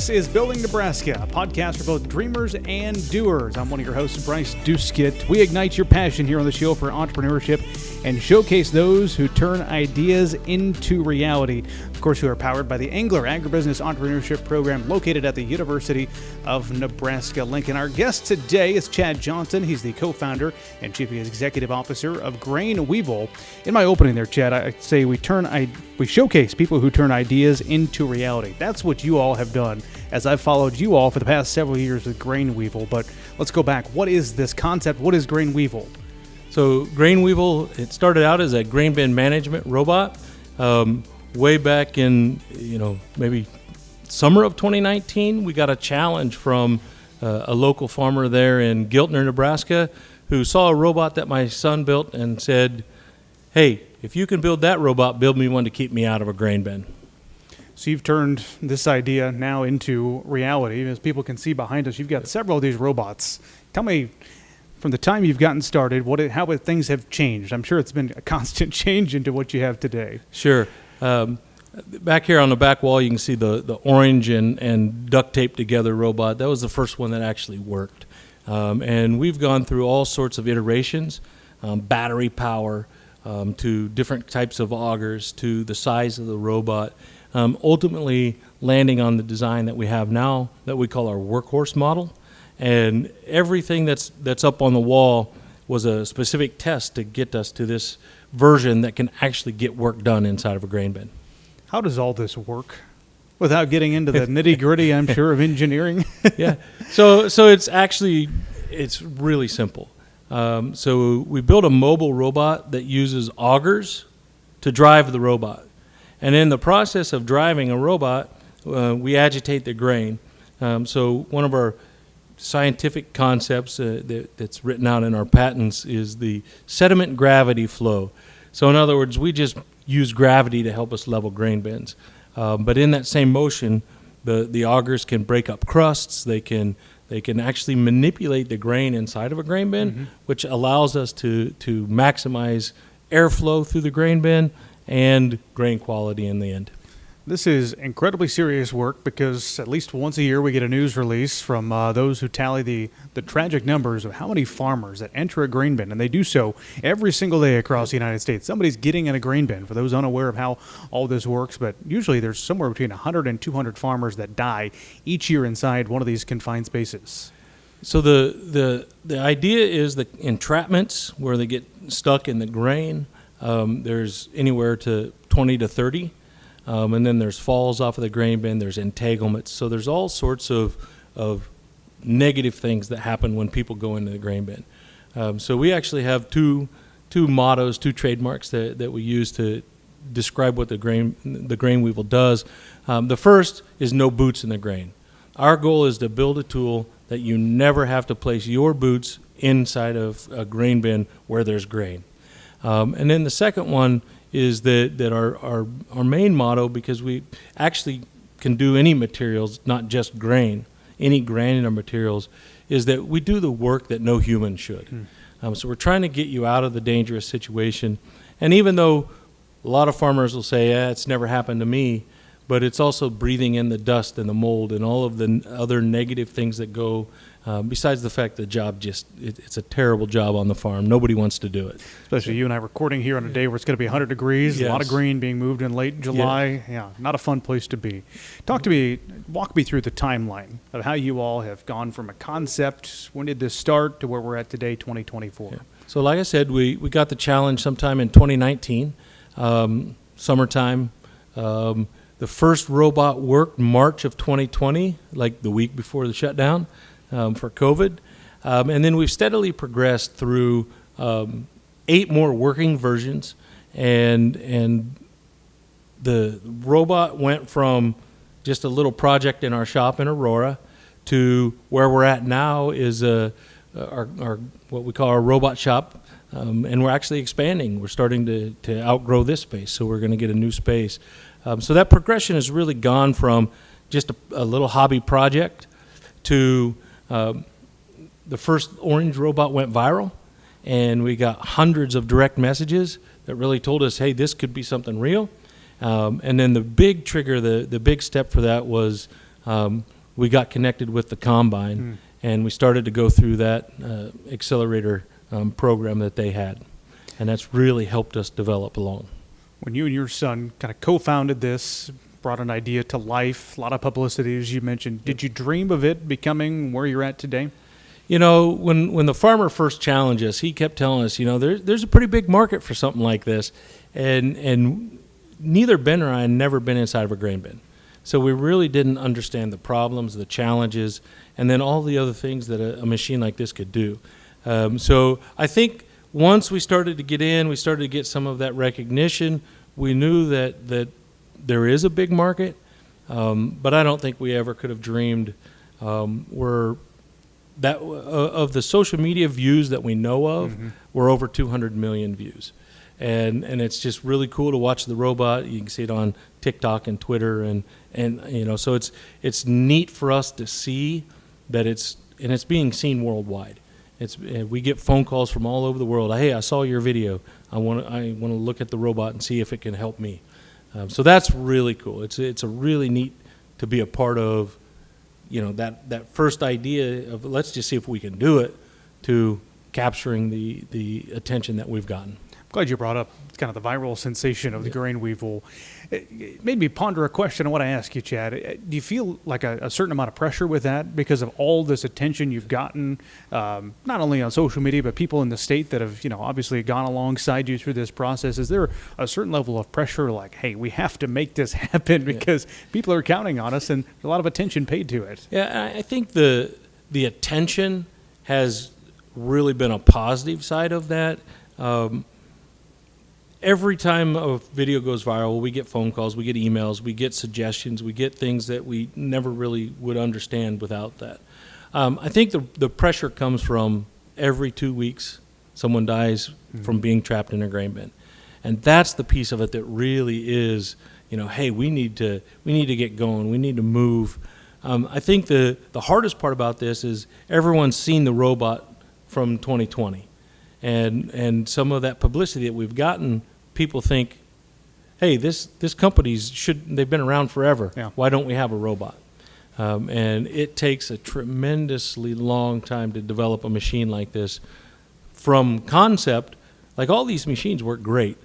This is Building Nebraska, a podcast for both dreamers and doers. I'm one of your hosts, Bryce Duskett. We ignite your passion here on the show for entrepreneurship and showcase those who turn ideas into reality. Of course, we are powered by the Angler Agribusiness Entrepreneurship Program located at the University of Nebraska-Lincoln. Our guest today is Chad Johnson. He's the co-founder and chief executive officer of Grain Weevil. In my opening there, Chad, I say we showcase people who turn ideas into reality. That's what you all have done, as I've followed you all for the past several years with Grain Weevil. But let's go back. What is this concept? What is Grain Weevil? So Grain Weevil, it started out as a grain bin management robot way back in, maybe summer of 2019. We got a challenge from a local farmer there in Giltner, Nebraska, who saw a robot that my son built and said, "Hey, if you can build that robot, build me one to keep me out of a grain bin." So you've turned this idea now into reality. As people can see behind us, you've got several of these robots. Tell me, from the time you've gotten started, how things have changed. I'm sure it's been a constant change into what you have today. Sure. Back here on the back wall, you can see the orange and duct tape together robot. That was the first one that actually worked. And we've gone through all sorts of iterations, battery power, to different types of augers, to the size of the robot, ultimately landing on the design that we have now that we call our workhorse model. And everything that's up on the wall was a specific test to get us to this version that can actually get work done inside of a grain bin. How does all this work? Without getting into the nitty-gritty, I'm sure, of engineering. Yeah. So it's really simple. So we built a mobile robot that uses augers to drive the robot. And in the process of driving a robot, we agitate the grain. So one of our scientific concepts that's written out in our patents is the sediment gravity flow. So in other words, we just use gravity to help us level grain bins. But in that same motion, the augers can break up crusts. They can actually manipulate the grain inside of a grain bin, which allows us to maximize airflow through the grain bin and grain quality in the end. This is incredibly serious work because at least once a year we get a news release from those who tally the tragic numbers of how many farmers that enter a grain bin, and they do so every single day across the United States. Somebody's getting in a grain bin, for those unaware of how all this works, but usually there's somewhere between 100 and 200 farmers that die each year inside one of these confined spaces. So the idea is the entrapments where they get stuck in the grain. There's anywhere to 20 to 30. And then there's falls off of the grain bin, there's entanglements. So there's all sorts of negative things that happen when people go into the grain bin. So we actually have two mottos, two trademarks that we use to describe what the Grain Weevil does. The first is no boots in the grain. Our goal is to build a tool that you never have to place your boots inside of a grain bin where there's grain. And then the second one is that our main motto, because we actually can do any materials, not just grain, any granular materials, is that we do the work that no human should. So we're trying to get you out of the dangerous situation. And even though a lot of farmers will say, it's never happened to me, but it's also breathing in the dust and the mold and all of the other negative things that go, besides the fact the job it's a terrible job on the farm. Nobody wants to do it. Especially you and I recording here on a day where it's going to be 100 degrees, yes. A lot of grain being moved in late July. Yeah, not a fun place to be. Walk me through the timeline of how you all have gone from a concept, when did this start, to where we're at today, 2024. Yeah. So like I said, we got the challenge sometime in 2019, summertime. The first robot worked March of 2020, like the week before the shutdown for COVID. And then we've steadily progressed through 8 more working versions. And the robot went from just a little project in our shop in Aurora to where we're at now is our what we call our robot shop. And we're actually expanding. We're starting to outgrow this space, so we're going to get a new space. So that progression has really gone from just a little hobby project to the first orange robot went viral, and we got hundreds of direct messages that really told us, hey, this could be something real. And then the big trigger, the big step for that was we got connected with the combine, and we started to go through that accelerator program that they had. And that's really helped us develop along. When you and your son kind of co-founded this, brought an idea to life, a lot of publicity, as you mentioned, did you dream of it becoming where you're at today? You know, when the farmer first challenged us, he kept telling us, you know, there's a pretty big market for something like this. And neither Ben or I had never been inside of a grain bin. So we really didn't understand the problems, the challenges, and then all the other things that a machine like this could do. So I think once we started to get in, we started to get some of that recognition. We knew that there is a big market, but I don't think we ever could have dreamed of the social media views that we know of, we're over 200 million views. And it's just really cool to watch the robot. You can see it on TikTok and Twitter, and you know, so it's neat for us to see that it's being seen worldwide. We get phone calls from all over the world. Hey, I saw your video. I want to look at the robot and see if it can help me. So that's really cool. It's a really neat to be a part of. You know, that first idea of let's just see if we can do it, to capturing the attention that we've gotten. Glad you brought up kind of the viral sensation of the Grain Weevil. It made me ponder a question I want to ask you, Chad. Do you feel like a certain amount of pressure with that because of all this attention you've gotten, not only on social media, but people in the state that have, you know, obviously gone alongside you through this process? Is there a certain level of pressure like, hey, we have to make this happen because people are counting on us and a lot of attention paid to it? Yeah, I think the attention has really been a positive side of that. Every time a video goes viral, we get phone calls, we get emails, we get suggestions, we get things that we never really would understand without that. I think the pressure comes from every 2 weeks someone dies from being trapped in a grain bin. And that's the piece of it that really is, you know, hey, we need to get going, we need to move. I think the hardest part about this is everyone's seen the robot from 2020. And some of that publicity that we've gotten, people think, hey, this they've been around forever. Yeah. Why don't we have a robot? And it takes a tremendously long time to develop a machine like this from concept. Like, all these machines work great,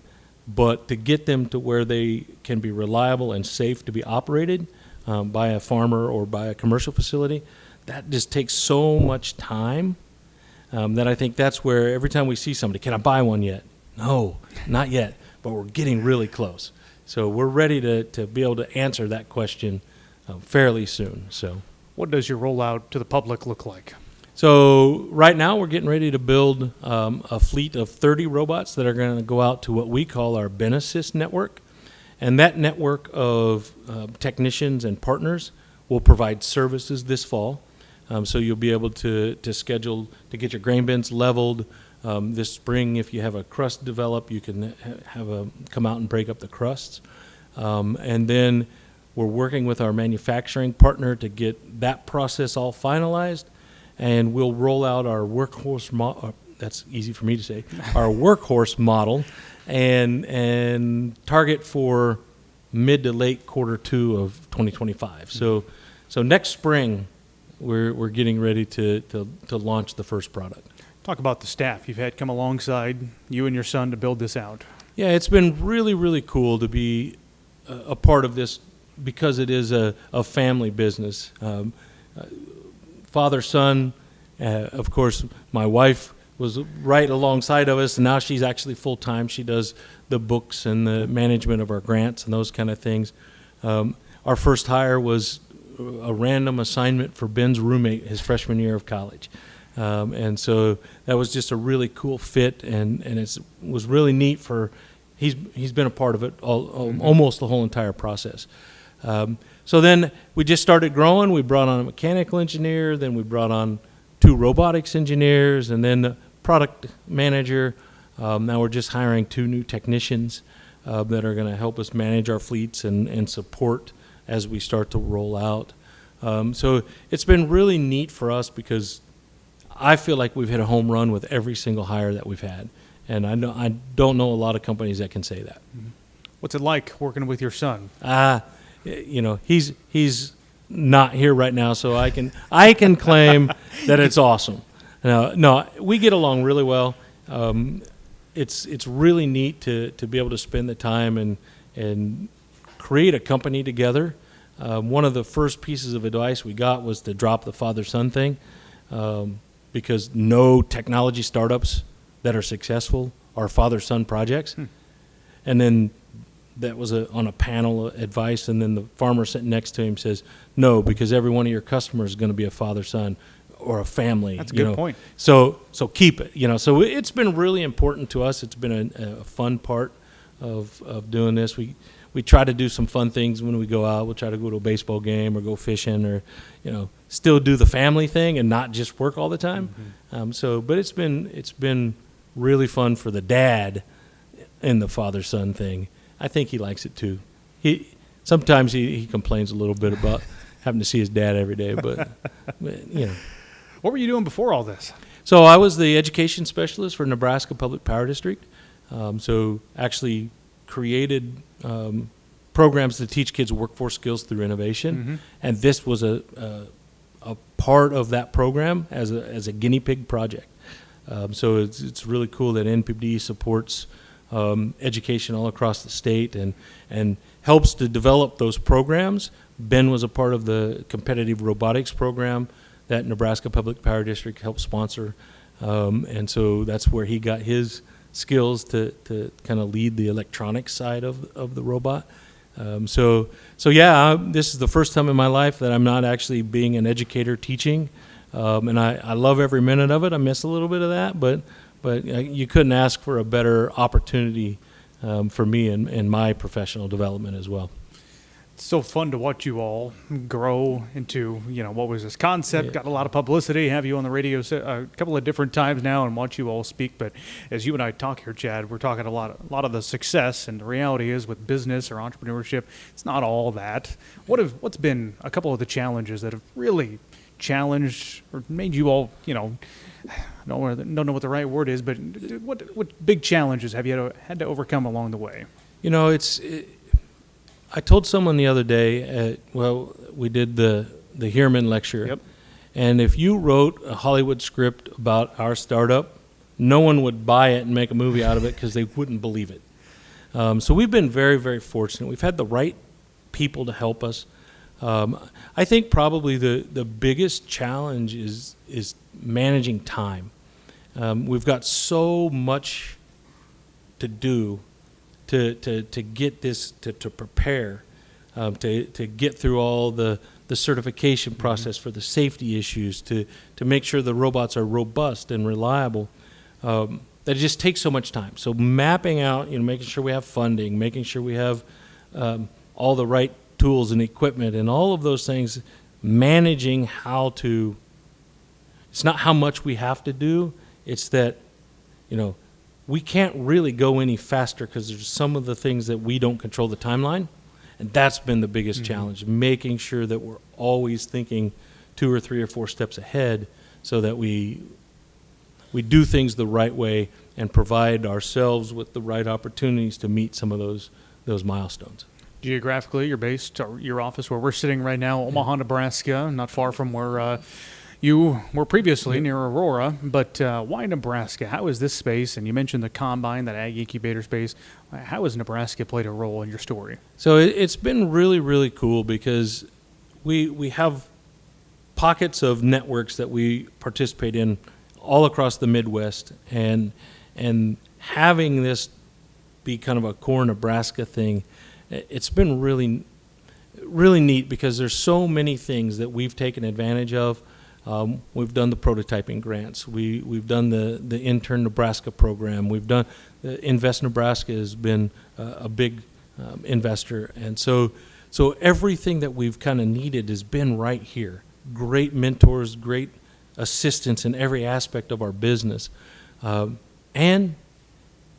but to get them to where they can be reliable and safe to be operated by a farmer or by a commercial facility, that just takes so much time. That I think that's where every time we see somebody, can I buy one yet? No, not yet, but we're getting really close. So we're ready to be able to answer that question fairly soon. So, what does your rollout to the public look like? So right now we're getting ready to build a fleet of 30 robots that are going to go out to what we call our Ben Assist network. And that network of technicians and partners will provide services this fall. So you'll be able to schedule to get your grain bins leveled. This spring, if you have a crust develop, you can come out and break up the crusts. And then we're working with our manufacturing partner to get that process all finalized. And we'll roll out our workhorse model. That's easy for me to say. Our workhorse model, and target for mid to late Q2 of 2025. So next spring, we're getting ready to launch the first product. Talk about the staff you've had come alongside you and your son to build this out. Yeah, it's been really, really cool to be a part of this because it is a family business. Father, son, of course, my wife was right alongside of us, and now she's actually full-time. She does the books and the management of our grants and those kind of things. Our first hire was a random assignment for Ben's roommate his freshman year of college. And so that was just a really cool fit, and it was really neat he's been a part of it almost the whole entire process. So then we just started growing. We brought on a mechanical engineer, then we brought on 2 robotics engineers, and then the product manager. Now we're just hiring 2 new technicians that are going to help us manage our fleets and support as we start to roll out. So it's been really neat for us because I feel like we've hit a home run with every single hire that we've had. And I don't know a lot of companies that can say that. What's it like working with your son? You know, he's not here right now, so I can claim that it's awesome. No, we get along really well. It's really neat to be able to spend the time and create a company together. One of the first pieces of advice we got was to drop the father-son thing, because no technology startups that are successful are father-son projects. And then that was on a panel advice, and then the farmer sitting next to him says, no, because every one of your customers is going to be a father-son or a family. That's a good point. So keep it. So it's been really important to us. It's been a fun part of doing this. We try to do some fun things when we go out. We'll try to go to a baseball game or go fishing, or still do the family thing and not just work all the time. But it's been really fun for the dad in the father-son thing. I think he likes it too. Sometimes he complains a little bit about having to see his dad every day, but. What were you doing before all this? So I was the education specialist for Nebraska Public Power District. So actually created programs to teach kids workforce skills through innovation, and this was a part of that program as a guinea pig project. So it's really cool that NPD supports education all across the state and helps to develop those programs. Ben was a part of the competitive robotics program that Nebraska Public Power District helped sponsor, and so that's where he got his skills to kind of lead the electronics side of the robot. This is the first time in my life that I'm not actually being an educator teaching, and I love every minute of it. I miss a little bit of that, but you couldn't ask for a better opportunity for me in my professional development as well. It's so fun to watch you all grow into, what was this concept, got a lot of publicity, have you on the radio a couple of different times now and watch you all speak. But as you and I talk here, Chad, we're talking a lot of the success, and the reality is with business or entrepreneurship, it's not all that. What's been a couple of the challenges that have really challenged or made you all, don't know what the right word is, but what big challenges have you had to overcome along the way? I told someone the other day, we did the Heerman lecture. Yep. And if you wrote a Hollywood script about our startup, no one would buy it and make a movie out of it because they wouldn't believe it. So we've been very, very fortunate. We've had the right people to help us. I think probably the biggest challenge is managing time. We've got so much to do to get this, to prepare, to get through all the certification process for the safety issues, to make sure the robots are robust and reliable, that it just takes so much time. So mapping out, making sure we have funding, making sure we have all the right tools and equipment and all of those things, managing it's not how much we have to do, it's that, we can't really go any faster because there's some of the things that we don't control the timeline, and that's been the biggest challenge, making sure that we're always thinking 2 or 3 or 4 steps ahead so that we do things the right way and provide ourselves with the right opportunities to meet some of those milestones. Geographically, you're based, or your office where we're sitting right now, Omaha, Nebraska, not far from where you were previously, near Aurora. But why Nebraska? How is this space, and you mentioned the combine, that ag incubator space, how has Nebraska played a role in your story? So it's been really, really cool because we have pockets of networks that we participate in all across the Midwest, and having this be kind of a core Nebraska thing, it's been really, really neat because there's so many things that we've taken advantage of. We've done the prototyping grants. We've done the Intern Nebraska program. We've done Invest Nebraska has been a big investor, and so everything that we've kind of needed has been right here. Great mentors, great assistance in every aspect of our business, and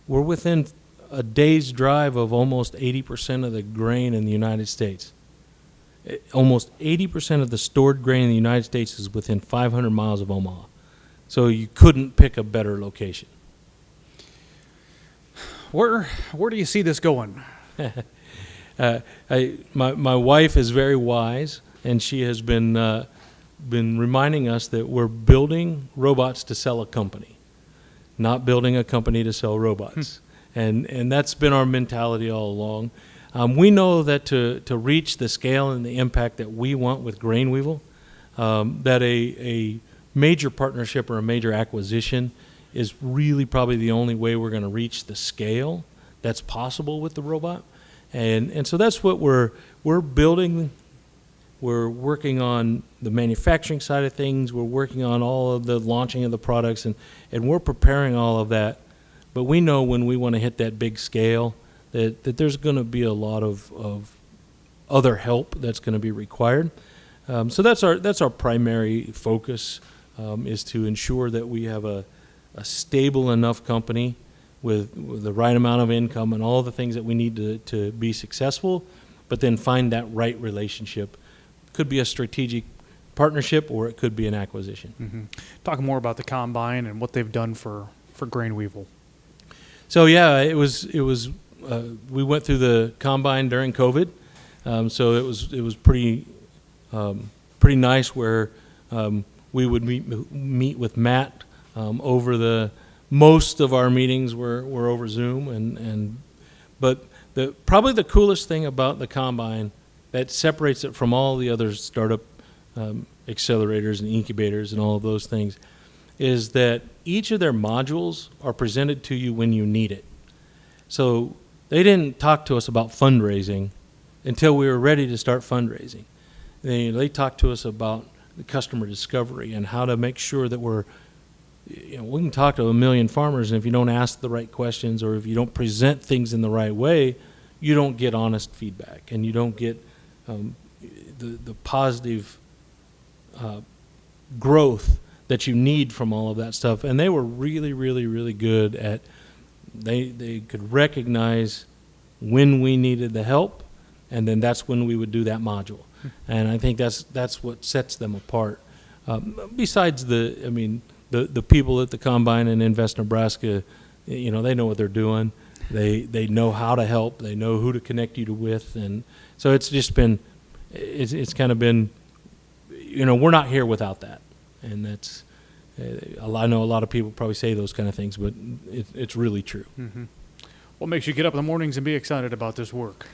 we're within a day's drive of almost 80% of the grain in the United States. Almost 80% of the stored grain in the United States is within 500 miles of Omaha. So you couldn't pick a better location. Where do you see this going? My wife is very wise. and she has been reminding us that we're building robots to sell a company, not building a company to sell robots. And that's been our mentality all along. We know that to reach the scale and the impact that we want with Grain Weevil, that a major partnership or a major acquisition is really probably the only way we're going to reach the scale that's possible with the robot. And so that's what we're building. We're working on the manufacturing side of things. We're working on all of the launching of the products, and we're preparing all of that. But we know when we want to hit that big scale that there's going to be a lot of other help that's going to be required. So that's our primary focus, is to ensure that we have a stable enough company with the right amount of income and all the things that we need to be successful, but then find that right relationship. Could be a strategic partnership, or it could be an acquisition. Mm-hmm. Talking more about the combine and what they've done for Grain Weevil. So yeah, it was. We went through the combine during COVID, so it was pretty nice where we would meet with Matt over most of our meetings were over Zoom, but probably the coolest thing about the combine that separates it from all the other startup accelerators and incubators and all of those things is that each of their modules are presented to you when you need it. So they didn't talk to us about fundraising until we were ready to start fundraising. They talked to us about the customer discovery and how to make sure that we can talk to 1 million farmers, and if you don't ask the right questions or if you don't present things in the right way, you don't get honest feedback and you don't get the positive growth that you need from all of that stuff. And they were really, really, really good at, they could recognize when we needed the help, and then that's when we would do that module. And I think that's what sets them apart. Besides the people at the Combine and Invest Nebraska, they know what they're doing. They know how to help. They know who to connect you with, and so it's just been, it's kind of been, we're not here without that, and that's. I know a lot of people probably say those kind of things, but it's really true. Mm-hmm. What makes you get up in the mornings and be excited about this work?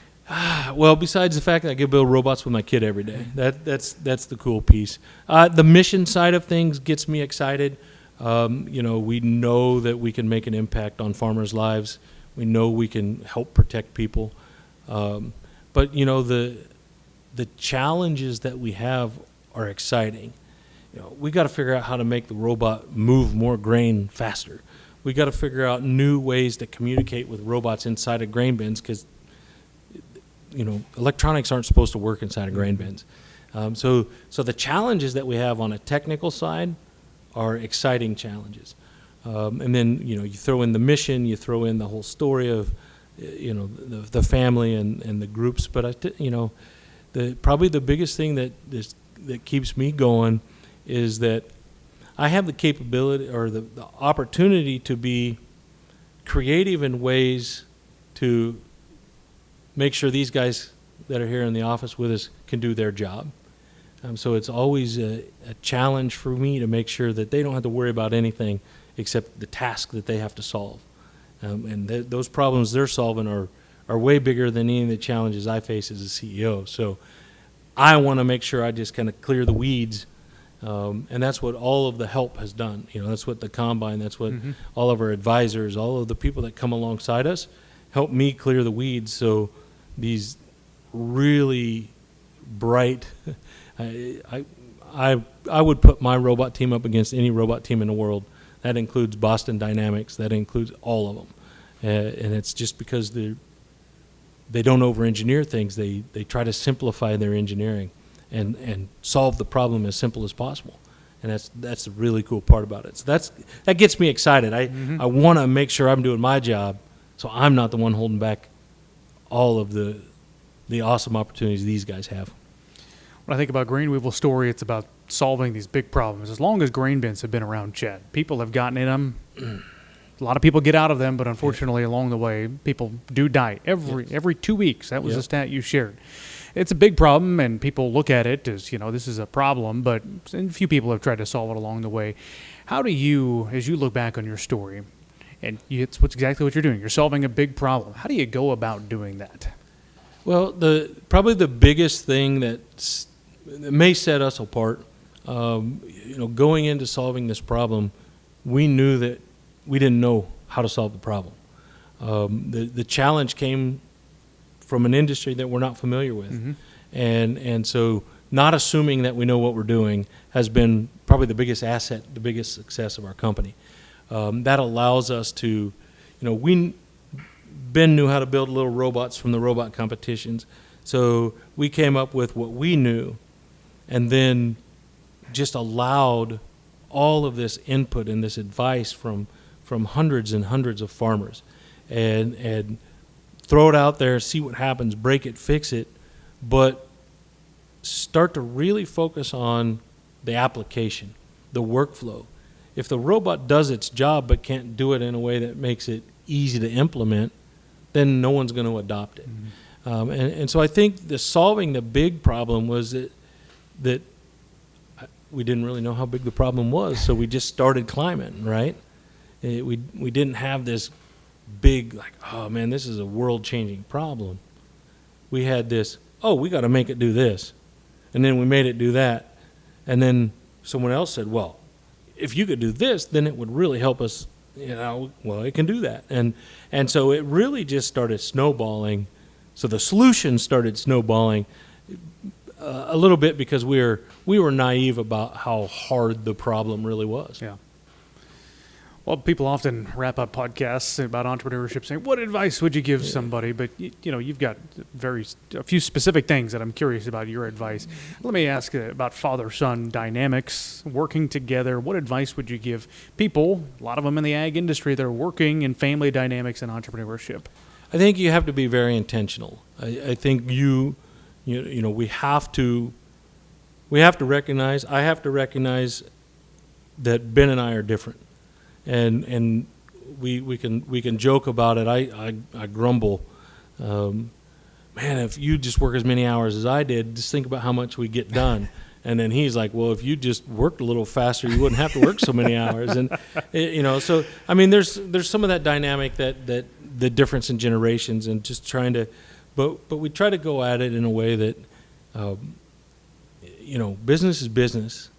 Well, besides the fact that I get to build robots with my kid every day, that's the cool piece. The mission side of things gets me excited. We know that we can make an impact on farmers' lives. We know we can help protect people. But the challenges that we have are exciting. We got to figure out how to make the robot move more grain faster. We got to figure out new ways to communicate with robots inside of grain bins, because electronics aren't supposed to work inside of grain bins. So the challenges that we have on a technical side are exciting challenges. And then you throw in the mission, you throw in the whole story of the family and the groups. But probably the biggest thing that keeps me going is that I have the capability or the opportunity to be creative in ways to make sure these guys that are here in the office with us can do their job. So it's always a challenge for me to make sure that they don't have to worry about anything except the task that they have to solve. And those problems they're solving are way bigger than any of the challenges I face as a CEO. So I want to make sure I just kind of clear the weeds. And that's what all of the help has done. That's what the Combine, that's what all of our advisors, all of the people that come alongside us help me clear the weeds. So these really bright, I would put my robot team up against any robot team in the world. That includes Boston Dynamics. That includes all of them. And it's just because they don't over-engineer things. They try to simplify their engineering and solve the problem as simple as possible. And that's the really cool part about it. So that gets me excited. I want to make sure I'm doing my job, so I'm not the one holding back all of the awesome opportunities these guys have. When I think about Grain Weevil's story, it's about solving these big problems. As long as grain bins have been around, Chad, people have gotten in them. A lot of people get out of them, but unfortunately along the way, people do die every 2 weeks. That was the stat you shared. it's a big problem, and people look at it as, this is a problem, but a few people have tried to solve it along the way. How do you, as you look back on your story, and it's exactly what you're doing, you're solving a big problem. How do you go about doing that? Well, probably the biggest thing that may set us apart, going into solving this problem, we knew that we didn't know how to solve the problem. The challenge came from an industry that we're not familiar with. Mm-hmm. And so not assuming that we know what we're doing has been probably the biggest asset, the biggest success of our company. That allows us to, Ben knew how to build little robots from the robot competitions. So we came up with what we knew and then just allowed all of this input and this advice from hundreds and hundreds of farmers and throw it out there, see what happens, break it, fix it, but start to really focus on the application, the workflow. If the robot does its job but can't do it in a way that makes it easy to implement, then no one's going to adopt it. Mm-hmm. And so I think solving the big problem was that we didn't really know how big the problem was, so we just started climbing, right? We didn't have this big, like, oh man, this is a world-changing problem. We had this, we got to make it do this. And then we made it do that. And then someone else said, well, if you could do this, then it would really help us, well, it can do that. And so it really just started snowballing. So the solution started snowballing a little bit because we were naive about how hard the problem really was. Yeah. Well, people often wrap up podcasts about entrepreneurship saying, what advice would you give somebody? But, you've got a few specific things that I'm curious about your advice. Let me ask about father-son dynamics, working together. What advice would you give people, a lot of them in the ag industry, that are working in family dynamics and entrepreneurship? I think you have to be very intentional. I think we have to recognize, I have to recognize that Ben and I are different. And we can joke about it. I grumble, man, if you just work as many hours as I did, just think about how much we get done. And then he's like, well, if you just worked a little faster, you wouldn't have to work so many hours. And so I mean, there's some of that dynamic that the difference in generations and just trying to, but we try to go at it in a way that, business is business.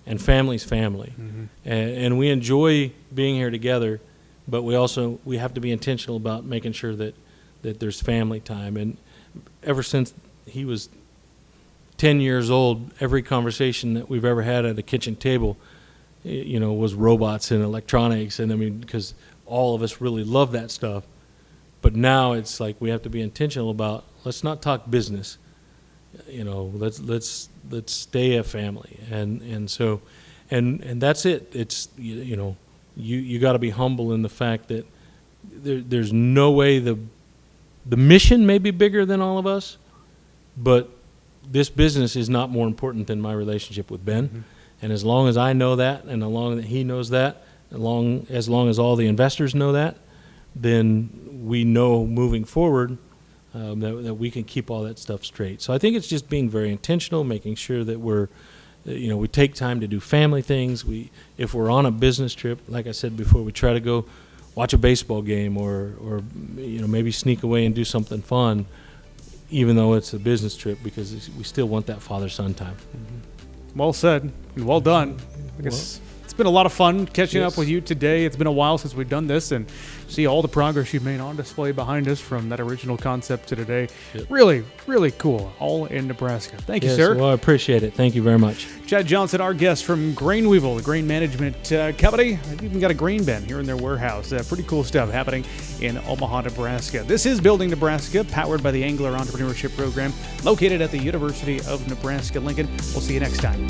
And family's family. Mm-hmm. And we enjoy being here together, but we have to be intentional about making sure that there's family time. And ever since he was 10 years old, every conversation that we've ever had at a kitchen table, was robots and electronics. And I mean, because all of us really love that stuff. But now it's like we have to be intentional about, let's not talk business. Let's stay a family, and so that's it. It's you got to be humble in the fact that there's no way the mission may be bigger than all of us, but this business is not more important than my relationship with Ben. Mm-hmm. And as long as I know that, and as long as he knows that, as long as all the investors know that, then we know moving forward. That we can keep all that stuff straight. So I think it's just being very intentional, making sure that we take time to do family things. If we're on a business trip, like I said before, we try to go watch a baseball game or maybe sneak away and do something fun, even though it's a business trip, because we still want that father-son time. Mm-hmm. Well said and well done. I guess it's been a lot of fun catching up with you today. It's been a while since we've done this, and see all the progress you've made on display behind us from that original concept to today. Yep. Really, really cool. All in Nebraska. Thank you, sir. Well, I appreciate it. Thank you very much. Chad Johnson, our guest from Grain Weevil, the grain management company. They've even got a grain bin here in their warehouse. Pretty cool stuff happening in Omaha, Nebraska. This is Building Nebraska, powered by the Angler Entrepreneurship Program, located at the University of Nebraska-Lincoln. We'll see you next time.